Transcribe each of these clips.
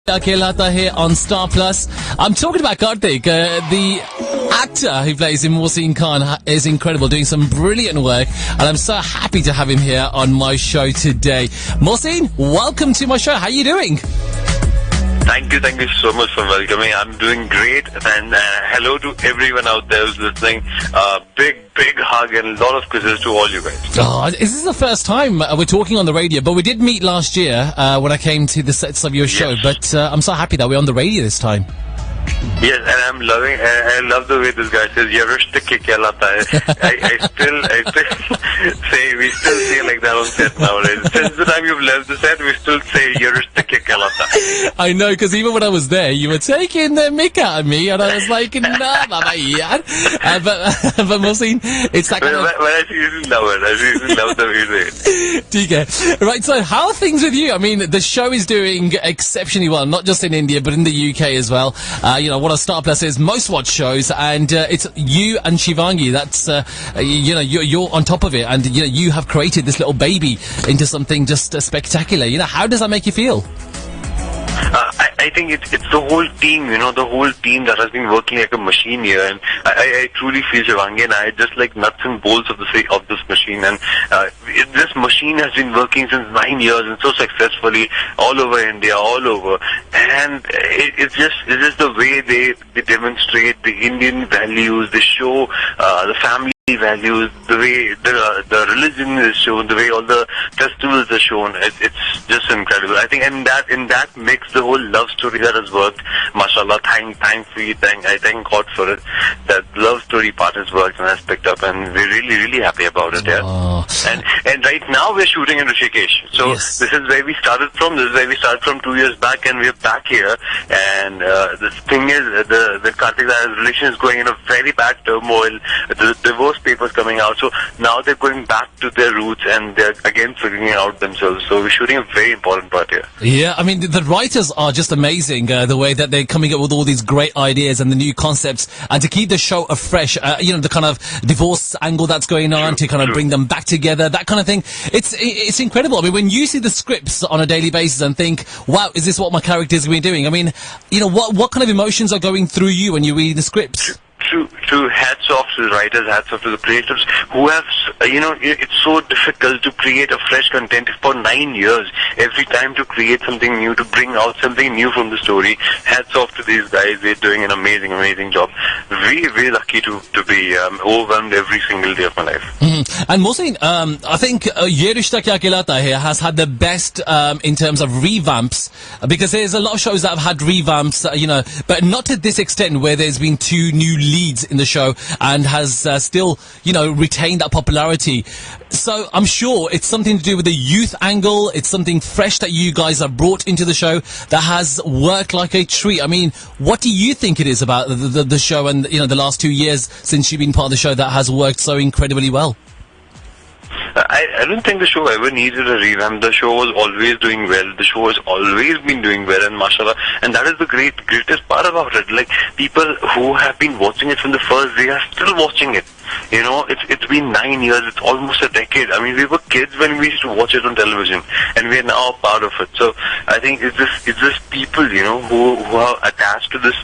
Akelata here on Star Plus. I'm talking about Karthik, the actor who plays in Mohsin Khan is incredible, doing some brilliant work, and I'm so happy to have him here on my show today. Mohsin, welcome to my show. How are you doing? Thank you so much for welcoming. I'm doing great, and hello to everyone out there who's listening. Big hug and a lot of kisses to all you guys. Oh, this is the first time we're talking on the radio, but we did meet last year when I came to the sets of your show, but I'm so happy that we're on the radio this time. Yes, and I'm loving. I love the way this guy says "Yarushta ke kya lata hai." I still say we still say like that on set nowadays. Since the time you've left the set, we still say "Yarushta ke kya lata." I know, because even when I was there, you were taking the mick out of me, and I was like, "No, Baba, yeah." But Mohsin, it's that kind of. When I seriously love it. I seriously love the way you say it. TK. Right, so how are things with you? I mean, the show is doing exceptionally well, not just in India, but in the UK as well. You know, one of Star Plus is most watched shows, and it's you and Shivangi. That's, you know, you're on top of it, and, you know, you have created this little baby into something just spectacular. You know, how does that make you feel? I think it's the whole team, you know, the whole team that has been working like a machine here, and I truly feel Shivangi and I just like nuts and bolts of this machine, and this machine has been working since 9 years and so successfully all over India, all over, and it's just the way they demonstrate the Indian values, they show the family values, the way the religion is shown, the way all the festivals are shown. It's just incredible. I think in that mix, the whole love story that has worked, mashallah, I thank God for it. That love story part has worked and has picked up, and we're really happy about it. Yeah. Oh. And right now we're shooting in Rishikesh. So yes. This is where we started from. This is where we started from 2 years back, and we're back here. And the thing is, the Karthik relation is going in a very bad turmoil. The divorce papers coming out, so now they're going back to their roots and they're again figuring out themselves. So we're shooting a very important part here. Yeah, I mean, the writers are just amazing, the way that they're coming up with all these great ideas and the new concepts, and to keep the show afresh, you know, the kind of divorce angle that's going on, to kind of bring them back together, that kind of thing. It's incredible. I mean, when you see the scripts on a daily basis and think, wow, is this what my characters are doing? I mean, you know, what kind of emotions are going through you when you read the scripts? To hats off to the writers, hats off to the creators who have, you know, it's so difficult to create a fresh content for 9 years. Every time to create something new, to bring out something new from the story. Hats off to these guys. They're doing an amazing job. We're lucky to be overwhelmed every single day of my life. Mm-hmm. And Mohsin, I think Ye Rishta Kya Kehlata here has had the best in terms of revamps, because there's a lot of shows that have had revamps, you know, but not to this extent where there's been 2 new leads in the show and has still, you know, retained that popularity. So I'm sure it's something to do with the youth angle. It's something fresh that you guys have brought into the show that has worked like a treat. I mean, what do you think it is about the show and, you know, the last 2 years since you've been part of the show that has worked so incredibly well? I don't think the show ever needed a revamp. The show was always doing well. The show has always been doing well, and mashallah, and that is the greatest part about it. Like, people who have been watching it from the first day are still watching it. You know, it's been 9 years, it's almost a decade. I mean, we were kids when we used to watch it on television, and we are now a part of it. So I think it's just people, you know, who are attached to this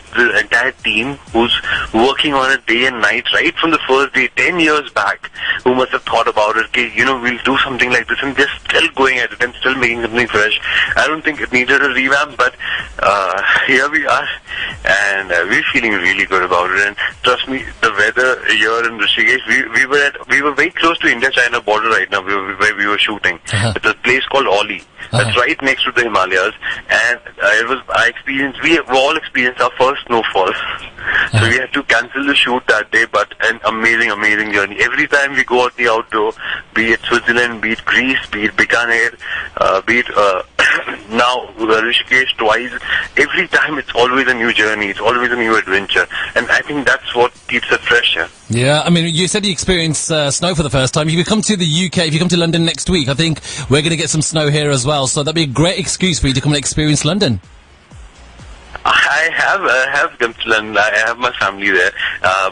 entire team, who's working on it day and night, right from the first day, 10 years back, who must have thought about it, okay, you know, we'll do something like this, and they're still going at it and still making something fresh. I don't think it needed a revamp, but here we are, and we're feeling really good about it. And trust me, the weather here in Rishikesh, we were very close to India-China border right now, where we were shooting. It's a place called Oli. That's right next to the Himalayas, and we all experienced our first snowfall. So we had to cancel the shoot that day, but an amazing journey. Every time we go out the outdoor, be it Switzerland, be it Greece, be it Bikaner, be it now Rishikesh twice, every time it's always a new journey, it's always a new adventure, and I think that's what keeps it fresh. Yeah, I mean, you said you experienced snow for the first time. If you come to the UK, if you come to London next week, I think we're going to get some snow here as well, so that'd be a great excuse for you to come and experience London. I have come to London. I have my family there,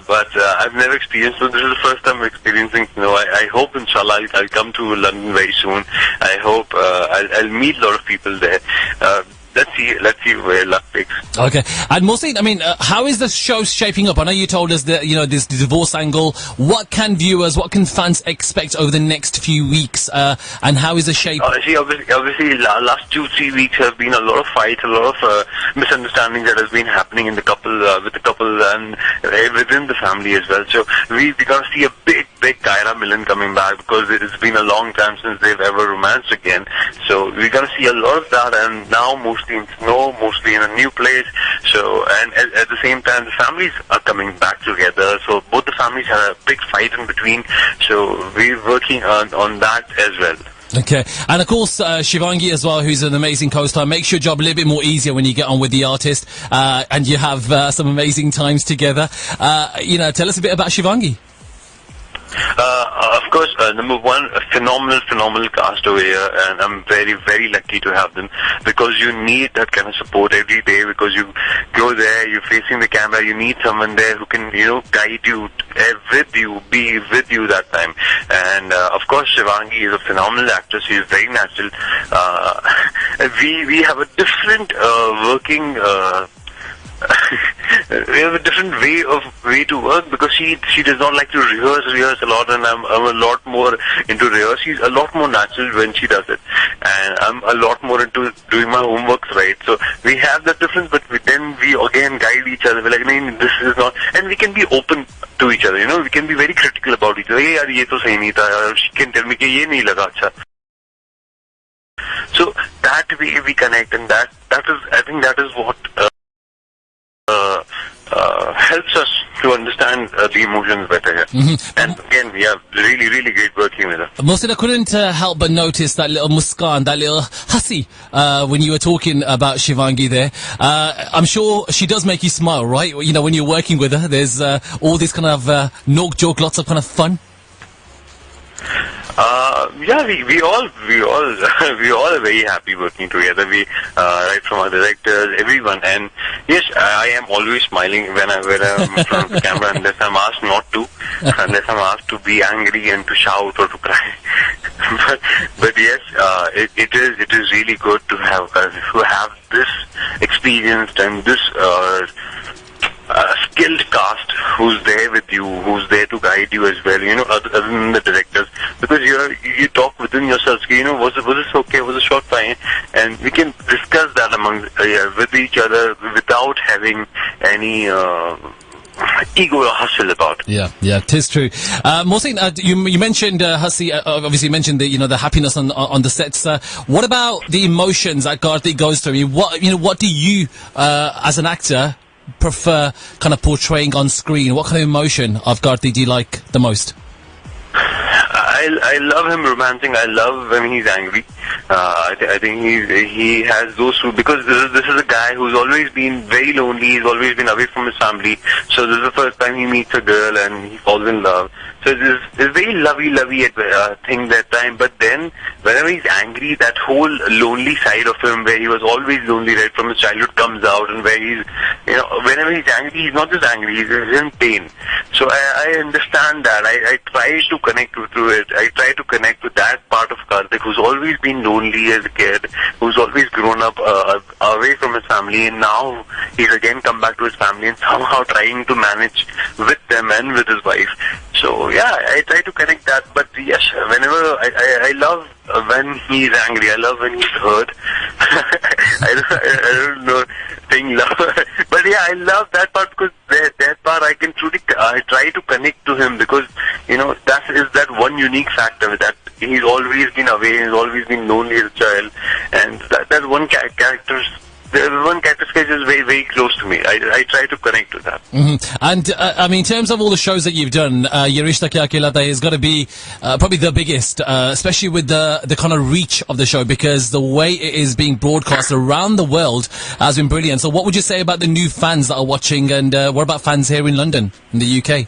but I've never experienced snow. This is the first time I'm experiencing snow. I hope, inshallah, I'll come to London very soon. I hope I'll meet a lot of people there. let's see where luck takes. Okay. And Mohsin, I mean, how is the show shaping up? I know you told us that, this divorce angle. What can viewers, what can fans expect over the next few weeks? And how is the shape? See, obviously, last 2-3 weeks have been a lot of fights, a lot of misunderstandings that has been happening in the couple, with the couple and within the family as well. So we're gonna see a big Kyra Millen coming back, because it's been a long time since they've ever romanced again. So we're gonna see a lot of that, and now mostly in snow, mostly in a new place. So, and at the same time, the families are coming back together. So both the families had a big fight in between. So we're working on that as well. Okay. And of course, Shivangi as well, who's an amazing co-star, makes your job a little bit more easier when you get on with the artist, and you have some amazing times together. Tell us a bit about Shivangi. Of course, number one, a phenomenal cast over here, and I'm very lucky to have them, because you need that kind of support every day, because you go there, you're facing the camera, you need someone there who can, guide you, with you, be with you that time. And of course, Shivangi is a phenomenal actress. She is very natural. We have a different working. We have a different way to work, because she does not like to rehearse a lot, and I'm a lot more into rehearse. She's a lot more natural when she does it, and I'm a lot more into doing my homework right. So we have that difference, but then we again guide each other. We're like, no, this is not, and we can be open to each other. We can be very critical about each other. Hey, yaar, ye to sahi nahi tha. She can tell me कि ये नहीं लगा अच्छा. So that way we connect, and that is, I think that is what helps us to understand the emotions better here. Mm-hmm. And again, we have really great working with her. Mohsin, I couldn't help but notice that little muskan, that little hussy, when you were talking about Shivangi there. I'm sure she does make you smile, right? When you're working with her, there's all this kind of knock joke, lots of kind of fun. Yeah, we all are very happy working together. We right from our directors, everyone, and yes, I am always smiling when I'm in front of the camera, unless I'm asked not to, unless I'm asked to be angry and to shout or to cry. but yes, it is really good to have this experienced and this skilled cast who's there with you, who's there to guide you as well, other than the directors, because you talk within yourselves, was this okay, was the shot fine, and we can discuss that with each other without having any ego or hustle about it. Yeah, it is true. Mohsin, you mentioned Hussy, obviously you mentioned the happiness on the sets. What about the emotions that Karthik goes through? What do you, as an actor, prefer kind of portraying on screen? What kind of emotion of Karthik do you like the most? I love him romancing. I love when he's angry. I think he has those two, because this is a guy who's always been very lonely. He's always been away from his family. So this is the first time he meets a girl and he falls in love. So it's very lovey thing that time. But then whenever he's angry, that whole lonely side of him, where he was always lonely right from his childhood, comes out, and where he's, whenever he's angry, he's not just angry, he's in pain. So I understand that. I try to connect to it. I try to connect with that part of Karthik, who's always been lonely as a kid, who's always grown up away from his family, and now he's again come back to his family and somehow trying to manage with them and with his wife. So yeah, I try to connect that. But yes, whenever I love when he's angry, I love when he's hurt. I don't know saying love, but yeah, I love that part, because that part I can truly try to connect to him, because that is that one unique factor, that he's always been away, he's always been lonely as a child, and that one character. The one character sketch is very close to me. I try to connect with that. Mm-hmm. And in terms of all the shows that you've done, Ye Rishta Kya Kehlata has got to be probably the biggest, especially with the kind of reach of the show, because the way it is being broadcast around the world has been brilliant. So what would you say about the new fans that are watching, and what about fans here in London, in the UK?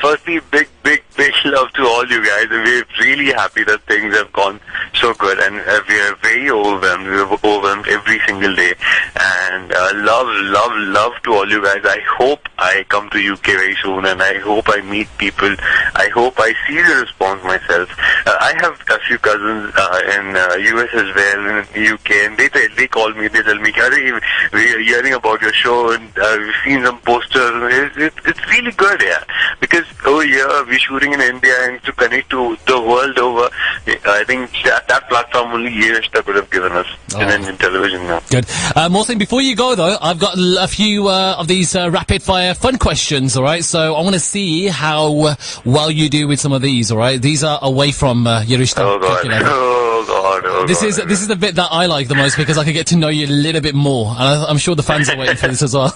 Firstly, big love to all you guys, and we're really happy that things have gone so good, and we are very overwhelmed. We're overwhelmed every single day, and love to all you guys. I hope I come to UK very soon, and I hope I meet people. I hope I see the response myself. I have a few cousins in US as well, in the UK, and they call me. They tell me, "We're hearing about your show, and we've seen some posters. It's really good, yeah. Because over here we're shooting in India, and to connect to the world over, I think that platform only Yeshta could have given us in Indian television now." Good. Mohsin, before you go though, I've got a few of these rapid fire fun questions, alright? So I want to see how well you do with some of these, alright? These are away from Yerishta. Oh God. This is the bit that I like the most because I can get to know you a little bit more, and I'm sure the fans are waiting for this as well.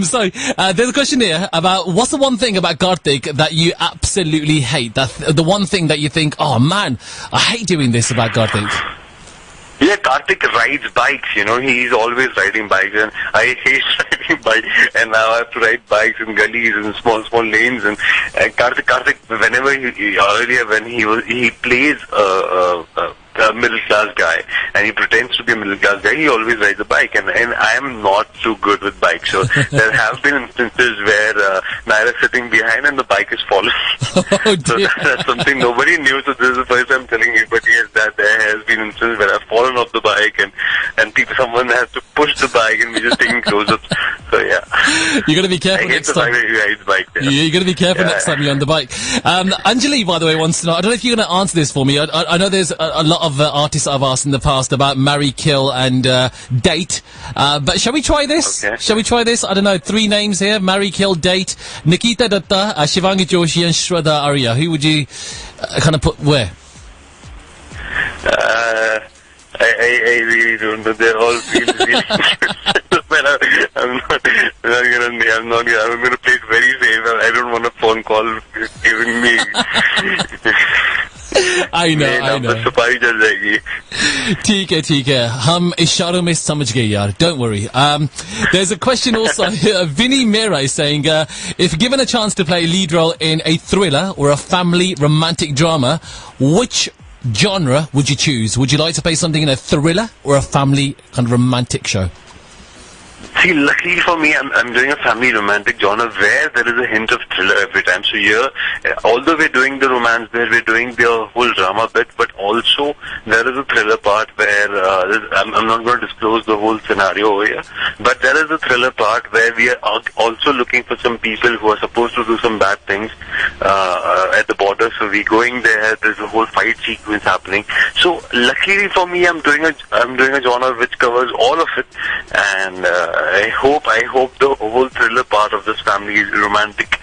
So there's a question here about what's the one thing about Karthik that you absolutely hate? The one thing that you think, oh man, I hate doing this about Karthik. Yeah, Karthik rides bikes, he's always riding bikes, and I hate riding bikes, and now I have to ride bikes in gullies and small lanes, and Karthik, whenever he plays a middle class guy, and he pretends to be a middle class guy, he always rides a bike, and I am not too good with bikes, so there have been instances where Naira's sitting behind and the bike is falling. Oh, So that's something nobody knew, so this is the first time telling you, but yes, that there has been instances where I've fallen off the bike, and someone has to push the bike, and we're just taking close-ups. So yeah, you got to be careful next time. You got to be careful next time you're on the bike. Anjali, by the way, wants to know. I don't know if you're going to answer this for me. I know there's a lot of artists that I've asked in the past about marry, kill, and date. But shall we try this? Okay. Shall we try this? I don't know. 3 names here: marry, kill, date. Nikita Datta, Shivangi Joshi, and Shraddha Arya. Who would you kind of put where? I really don't know. They all feel really but I'm going to play it very safe. I don't want a phone call giving me. I know. सफाई चल जाएगी. ठीक है हम इशारों में समझ गए यार, don't worry. There's a question also. Vinny Mera is saying, if given a chance to play a lead role in a thriller or a family romantic drama, which genre would you choose? Would you like to play something in a thriller or a family kind of romantic show? See, luckily for me, I'm doing a family romantic genre where there is a hint of thriller every time. So here, although we're doing the romance there, we're doing the whole drama bit, but also there is a thriller part where I'm not going to disclose the whole scenario over here, but there is a thriller part where we are also looking for some people who are supposed to do some bad things at the border. So we're going there. There's a whole fight sequence happening. So luckily for me, I'm doing a genre which covers all of it, and I hope the whole thriller part of this family romantic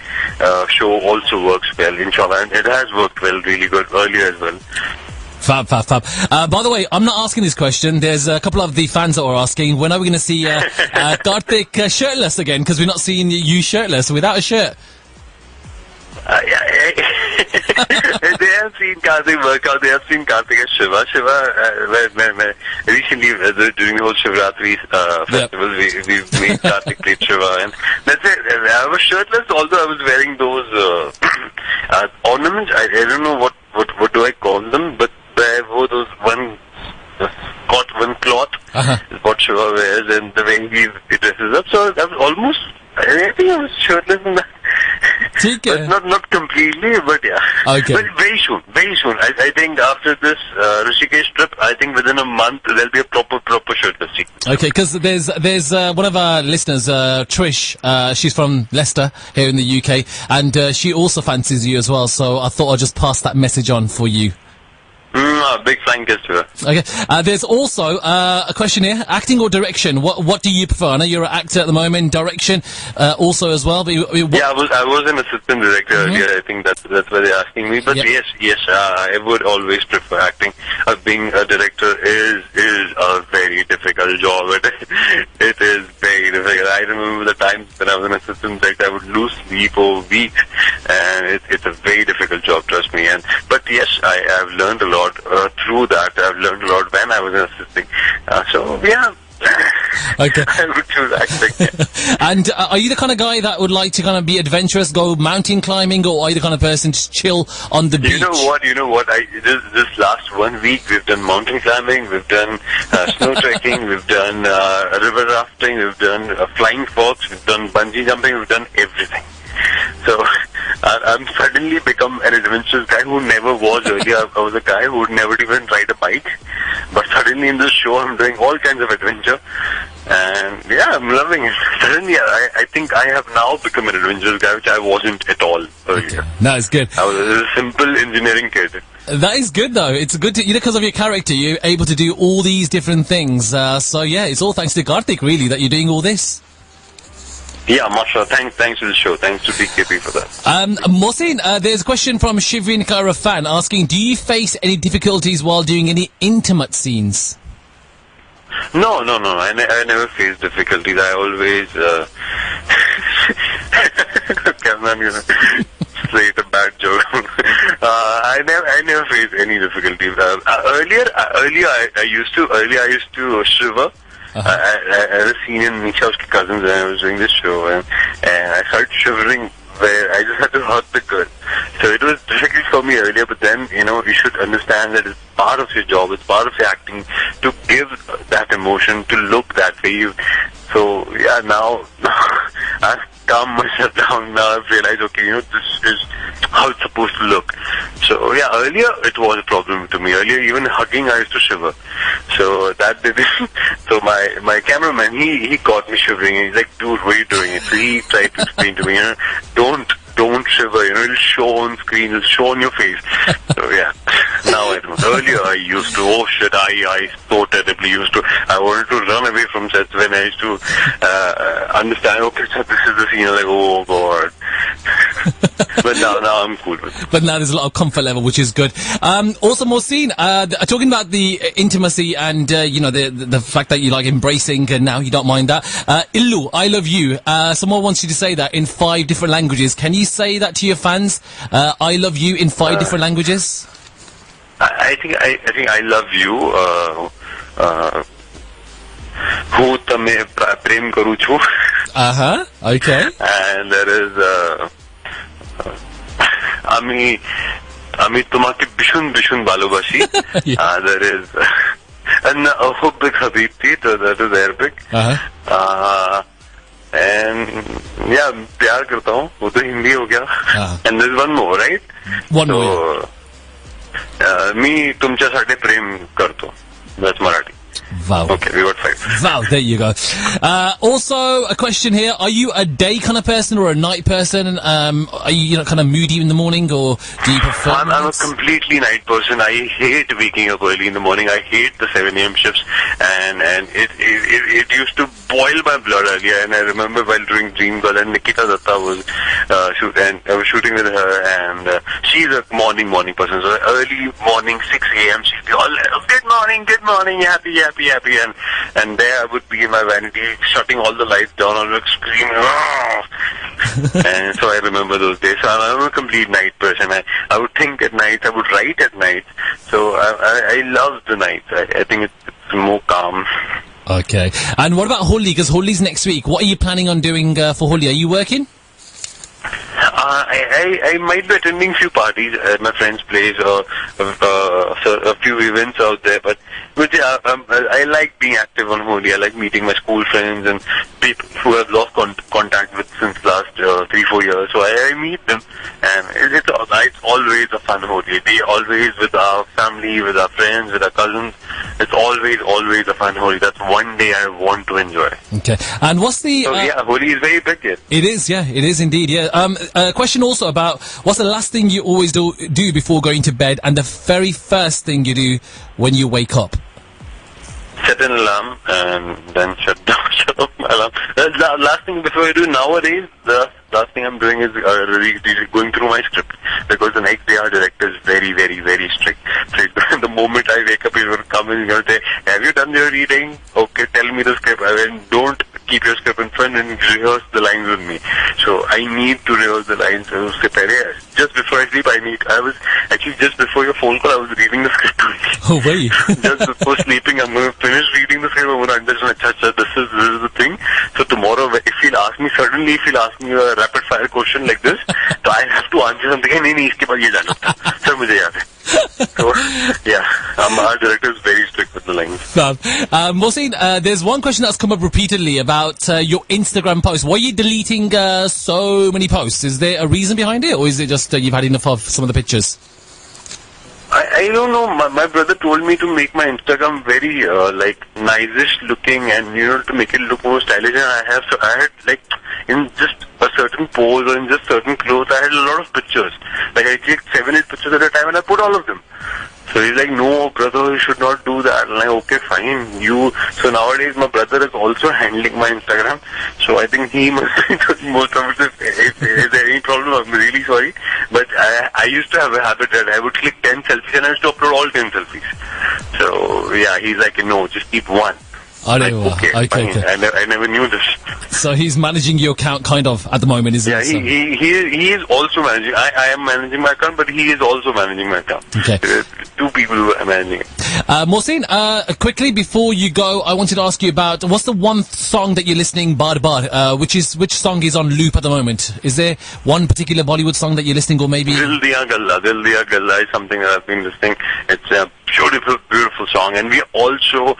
show also works well, inshallah, and it has worked well, really good earlier as well. Fab. By the way, I'm not asking this question. There's a couple of the fans that are asking, when are we going to see Karthik shirtless again? Because we're not seeing you shirtless, without a shirt. They have seen Karthik work out. They have seen Karthik as Shiva. Recently, during the whole Shivratri festival, we made Karthik play Shiva, and that's it. I was shirtless, although I was wearing those ornaments. I don't know what do I call them, but I wore those one cloth is what Shiva wears, and the way he dresses up. So I was almost. I think I was shirtless in that. But not completely, but yeah. Okay. But very soon. I think after this Rishikesh trip, I think within a month there'll be a proper shirtless scene. Okay, because there's one of our listeners, Trish. She's from Leicester here in the UK, and she also fancies you as well. So I thought I'd just pass that message on for you. Big flying kiss to her. Okay. There's also a question here: acting or direction? What do you prefer? I know you're an actor at the moment. Direction, also as well. But yeah, I was an assistant director earlier. I think that's why they're asking me. But yes, I would always prefer acting. Being a director is a very difficult job. It is very difficult. I remember the times when I was an assistant director, I would lose sleep for weeks, and it's a very difficult job. Trust me. But yes, I have learned a lot through that. I've learned a lot when I was an assistant. So yeah. Okay. I would choose acting. Yeah. And are you the kind of guy that would like to kind of be adventurous, go mountain climbing, or are you the kind of person to chill on the beach? You know what? This last 1 week we've done mountain climbing, we've done snow trekking, we've done river rafting, we've done flying fox, we've done bungee jumping, we've done everything. So I'm suddenly become an adventurous guy who never was earlier. I was a guy who would never even ride a bike, but suddenly in this show I'm doing all kinds of adventure, and yeah, I'm loving it. Suddenly I think I have now become an adventurous guy, which I wasn't at all earlier. Okay. No, it's good. I was a simple engineering kid. That is good, though. It's good to, because of your character, you're able to do all these different things. So yeah, it's all thanks to Karthik, really, that you're doing all this. Yeah, mashallah. Thanks to the show. Thanks to BKP for that. Mohsin, there's a question from Shivrin Kara fan asking, do you face any difficulties while doing any intimate scenes? No. I never face difficulties. I always... Okay, I'm not gonna say it's a bad joke. I never face any difficulties. Earlier I used to shiver. I had a scene in Nisha's Cousins and I was doing this show, and I started shivering where I just had to hug the girl. So it was difficult for me earlier, but then, you should understand that it's part of your job, it's part of your acting to give that emotion, to look that way. So yeah, now I've calmed myself down. Now I've realized, okay, this is how it's supposed to look. So yeah, earlier it was a problem to me. Earlier, even hugging, I used to shiver. So that did it. So my cameraman, he caught me shivering, and he's like, dude, what are you doing? So he tried to explain to me, don't shiver, it'll show on screen, it'll show on your face. So yeah, now I don't. Earlier I used to, oh shit, I so terribly used to, I wanted to run away from sets when I used to understand, okay, so this is the scene, like, oh god. But now I'm cool with it. But now there's a lot of comfort level, which is good. Also, Mohsin, talking about the intimacy and, the fact that you like embracing and now you don't mind that. Illu, I love you. Someone wants you to say that in 5 different languages. Can you say that to your fans? I love you in 5 different languages? I think I love you. Who tame prem karu chu. Okay. And there is আমি তোমাকে ভীষণ ভীষণ ভালোবাসি. There is and أحبك حبيبتي, that is Arabic. And yeah, प्यार करता हूँ, वो तो हिंदी हो गया. And there's one more, right? One more. मी तुमच्यासाठी प्रेम करतो. That's Marathi. Wow. Okay, we got 5. Wow, there you go. Also, a question here. Are you a day kind of person or a night person? Are you, kind of moody in the morning, or do you prefer I'm a completely night person. I hate waking up early in the morning. I hate the 7 a.m. shifts. And it used to boil my blood earlier. And I remember while doing Dream Girl, and Nikita Datta was I was shooting with her, and she's a morning person. So early morning, 6 a.m., she'd be all, good morning, happy. And there I would be in my vanity, shutting all the lights down, I would scream, and so I remember those days. So I'm a complete night person. I would think at night, I would write at night. So I love the night. I think it's more calm. Okay. And what about Holi? Because Holi's next week. What are you planning on doing for Holi? Are you working? I might be attending few parties at my friend's place, or a few events out there, but yeah, I like being active on Holi. I like meeting my school friends and people who I've lost contact with since last 3-4 years. So I meet them, and it's always a fun Holi. They always with our family, with our friends, with our cousins. It's always a fun Holi. That's one day I want to enjoy. Okay. And what's the... So yeah, Holi is very big here. It is, yeah. It is indeed, yeah. A question also about what's the last thing you always do before going to bed, and the very first thing you do when you wake up? Set an alarm and then shut off my alarm. The last thing before I do nowadays, the last thing I'm doing is going through my script, because the next day our director is very, very, very strict. So the moment I wake up, he's going to come in and he's going to say, have you done your reading? Okay, tell me the script. Don't keep your script in front and rehearse the lines with me. So I need to rehearse the lines. Just before I sleep, just before your phone call, I was reading the script. Oh, wait. Just before sleeping, I'm going to finish reading the script. I'm going to understand, this is the thing. So tomorrow, if he'll ask me, suddenly if he'll ask me a rapid fire question like this, so I have to answer something. नहीं, इसके बाद ये जाना था. Sir, मुझे याद है. So, yeah, our director is very strict with the lines. Mohsin, there's one question that's come up repeatedly about your Instagram posts. Why are you deleting so many posts? Is there a reason behind it, or is it just you've had enough of some of the pictures? I don't know. My brother told me to make my Instagram very like nice-ish looking, and to make it look more stylish. And I had like in just a certain pose or in just certain clothes, I had a lot of pictures. Like I clicked 7-8 pictures at a time, and I put all of them. So he's like, no, brother, you should not do that. I'm like, okay, fine. So nowadays, my brother is also handling my Instagram. So I think he must be doing most of it. If there any problem, I'm really sorry. But I used to have a habit that I would click 10 selfies and I used to upload all 10 selfies. So yeah, he's like, no, just keep one. Like, okay. I never knew this. So he's managing your account kind of at the moment, isn't he? Yeah, he is also managing. I am managing my account, but he is also managing my account. Okay. Two people who are managing it. Mohsin, quickly before you go, I wanted to ask you about what's the one song that you're listening bar bar? Which song is on loop at the moment? Is there one particular Bollywood song that you're listening, or maybe? Dil Diya Galla is something that I've been listening. It's a beautiful song, and we are also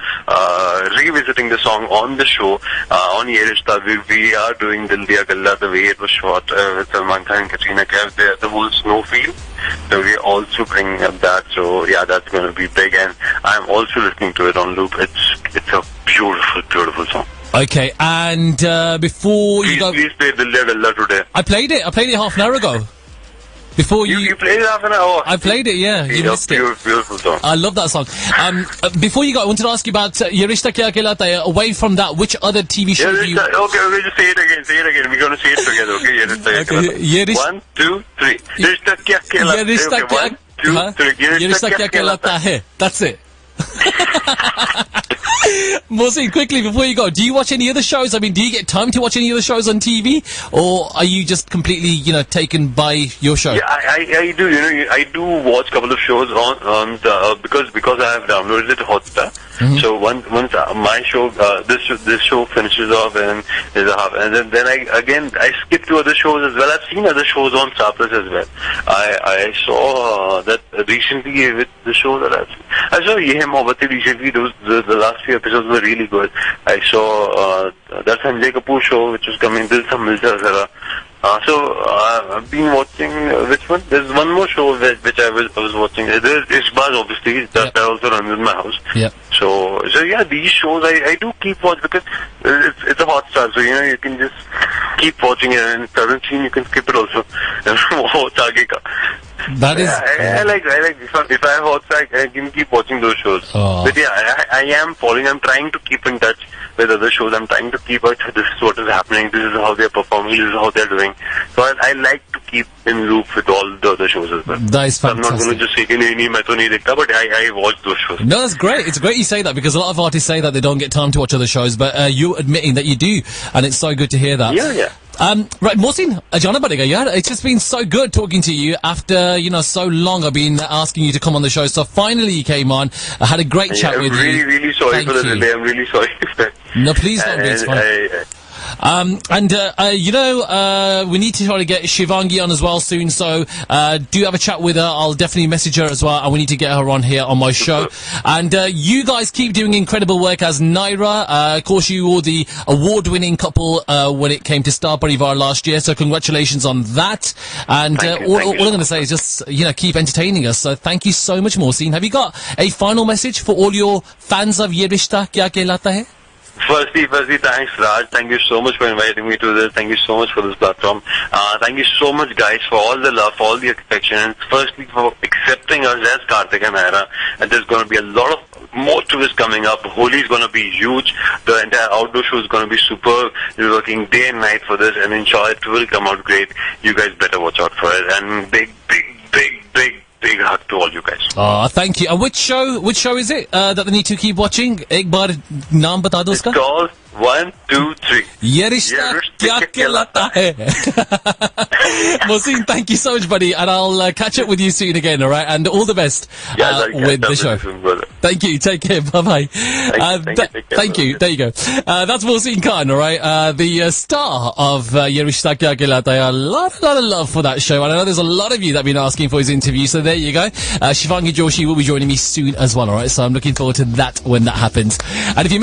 revisiting the song on the show on Ye Rishta. We are doing Dil Diya Galla the way it was shot with Salman Khan and Katrina Kaif, the whole snow field. So we are also bringing up that. So yeah, that's going to be big, and I'm also listening to it on loop. It's a beautiful song. Okay, and before you go, please play Dil Diya Galla today. I played it half an hour ago. Before you played it half an hour. I played it, yeah. You missed it. Beautiful song. I love that song. Before you go, I wanted to ask you about Ye Rishta Kya Kehlata Hai. Away from that, which other TV show do you... Okay, just say it again. We're going to say it together, okay? Ye Rishta Kya Kehlata Hai. 1, 2, 3. Ye Rishta Kya Kehlata Hai. Ye Rishta Kya... 1, 2, 3. Ye Rishta Kya Kehlata Hai. That's it. Mohsin, quickly before you go, do you watch any other shows? I mean, do you get time to watch any other shows on TV, or are you just completely, taken by your show? Yeah, I do. I do watch a couple of shows on because I have downloaded it Hotstar. Mm-hmm. So once my show, this show finishes off and there's a half, and then I skip to other shows as well. I've seen other shows on Sabras as well. I saw that recently with the show that I saw Ye Hai Mohabbatein recently. The last few episodes were really good. I saw that Sanjay Kapoor show which was coming. Dil Se Milta Zara. So I've been watching which one? There's one more show which I was watching. There's Ishbaz, obviously. That also runs in my house. Yeah. So yeah, these shows I do keep watching because it's a Hotstar. So you can just keep watching it, and certain scene you can skip it also. That is. I like if I have Hotstar, I can keep watching those shows. Oh. But yeah, I am following. I'm trying to keep in touch with other shows. I'm trying to keep out. This is what is happening. This is how they're performing. This is how they're doing. So I like to keep in loop with all the other shows as well. That is fantastic. So I'm not going to just say, I don't see, but I watch those shows. No, that's great. It's great you say that, because a lot of artists say that they don't get time to watch other shows, but you admitting that you do, and it's so good to hear that. Yeah. Right, Mohsin, jana padega yaar. It's just been so good talking to you after, so long I've been asking you to come on the show. So finally you came on. I had a great chat with you. I'm really sorry for the delay. I'm really sorry. No, please don't be. It's fine. We need to try to get Shivangi on as well soon, so do have a chat with her. I'll definitely message her as well, and we need to get her on here on my show. And you guys keep doing incredible work as Naira. Of course, you were the award-winning couple when it came to Star Parivar last year, so congratulations on that. And all I'm going to say is just, keep entertaining us. So thank you so much, Mohsin. Have you got a final message for all your fans of Ye Rishta Kya Kehlata Hai? Firstly, thanks, Raj. Thank you so much for inviting me to this. Thank you so much for this platform. Thank you so much, guys, for all the love, for all the affection, and firstly for accepting us as Karthik and Naira. And there's going to be a lot of more twists coming up. Holi is going to be huge. The entire outdoor show is going to be superb. We're working day and night for this, and inshallah it will come out great. You guys better watch out for it. And big hug to all you guys. Thank you. And which show is it that they need to keep watching? Ek baar naam bata do uska. It's called 1, 2, 3. Ye Rishta Kya Kehlata Hai. Mohsin, thank you so much, buddy, and I'll catch up with you soon again, alright? And all the best with the show. Thank you. Take care. Bye-bye. Thank you. There you go. That's Mohsin Khan, all right? The star of Ye Rishta Kya Kehlata Hai. A lot of love for that show. And I know there's a lot of you that have been asking for his interview. So there you go. Shivangi Joshi will be joining me soon as well, all right? So I'm looking forward to that when that happens. And if you